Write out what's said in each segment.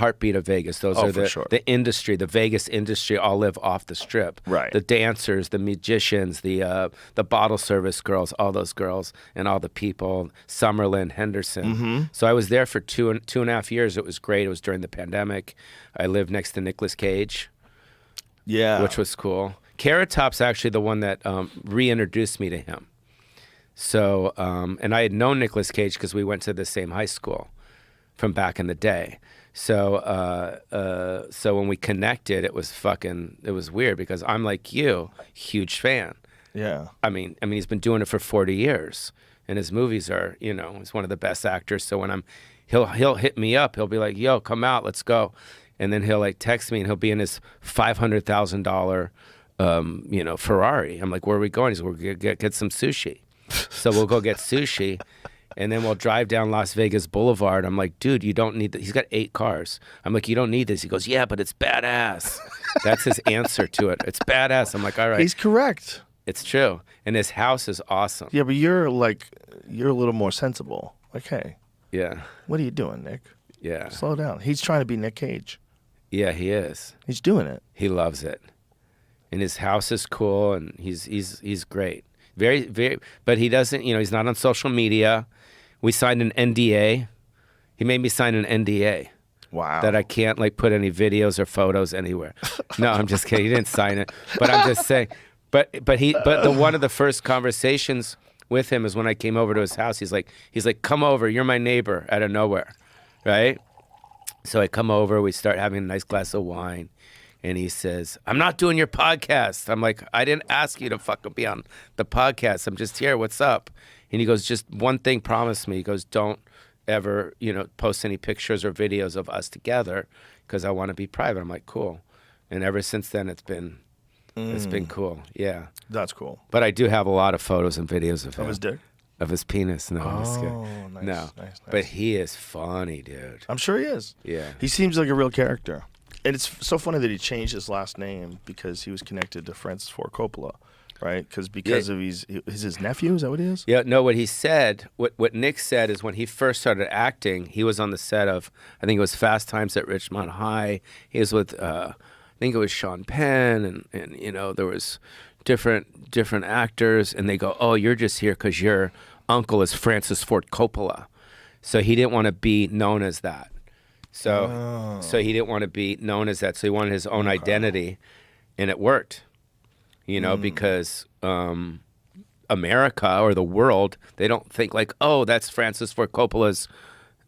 heartbeat of Vegas. Those are the industry, the Vegas industry all live off the Strip. Right. The dancers, the magicians, the bottle service girls, all those girls and all the people, Summerlin, Henderson. So I was there for two and a half years. It was great. It was during the pandemic. I lived next to Nicolas Cage. Yeah. Which was cool. Carrot Top's actually the one that reintroduced me to him. So, and I had known Nicolas Cage because we went to the same high school from back in the day. So, so when we connected, it was weird because I'm like you, huge fan. Yeah. I mean, he's been doing it for 40 years, and his movies are, he's one of the best actors. So when he'll hit me up, he'll be like, "Yo, come out, let's go," and then he'll like text me, and he'll be in his $500,000, Ferrari. I'm like, "Where are we going?" He's like, "We're gonna get some sushi." So we'll go get sushi. And then we'll drive down Las Vegas Boulevard. I'm like, "Dude, you don't need that." He's got 8 cars. I'm like, "You don't need this." He goes, "Yeah, but it's badass." That's his answer to it. It's badass. I'm like, "All right." He's correct. It's true. And his house is awesome. Yeah, but you're a little more sensible. Like, hey. Yeah. What are you doing, Nick? Yeah. Slow down. He's trying to be Nick Cage. Yeah, he is. He's doing it. He loves it. And his house is cool, and he's great. Very, very, but he doesn't, he's not on social media. We signed an NDA. He made me sign an NDA. Wow. That I can't put any videos or photos anywhere. No, I'm just kidding. He didn't sign it. But I'm just saying. But one of the first conversations with him is when I came over to his house. He's like, "Come over. You're my neighbor," out of nowhere, right? So I come over. We start having a nice glass of wine. And he says, "I'm not doing your podcast." I'm like, "I didn't ask you to fucking be on the podcast. I'm just here. What's up?" And he goes, "Just one thing, promise me." He goes, "Don't ever, post any pictures or videos of us together because I want to be private." I'm like, "Cool." And ever since then, it's been cool. Yeah. That's cool. But I do have a lot of photos and videos of him. Of his dick? Of his penis. No, I'm just kidding. Oh, nice. No. Nice. But he is funny, dude. I'm sure he is. Yeah. He seems like a real character. And it's so funny that he changed his last name because he was connected to Francis Ford Coppola, right? Because of his nephew. Is that what he is? Yeah. No. What he said, what Nick said, is when he first started acting, he was on the set of, I think it was Fast Times at Ridgemont High. He was with, I think it was Sean Penn, and there was different actors, and they go, "Oh, you're just here because your uncle is Francis Ford Coppola," so he didn't want to be known as that. So he didn't want to be known as that. So he wanted his own identity, and it worked, because America or the world, they don't think like, "Oh, that's Francis Ford Coppola's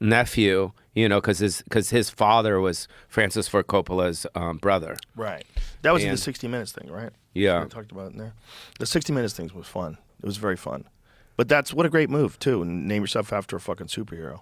nephew," because his father was Francis Ford Coppola's brother. Right. That was in the 60 Minutes thing, right? Yeah. We talked about it in there. The 60 Minutes thing was fun. It was very fun. But what a great move, too. Name yourself after a fucking superhero.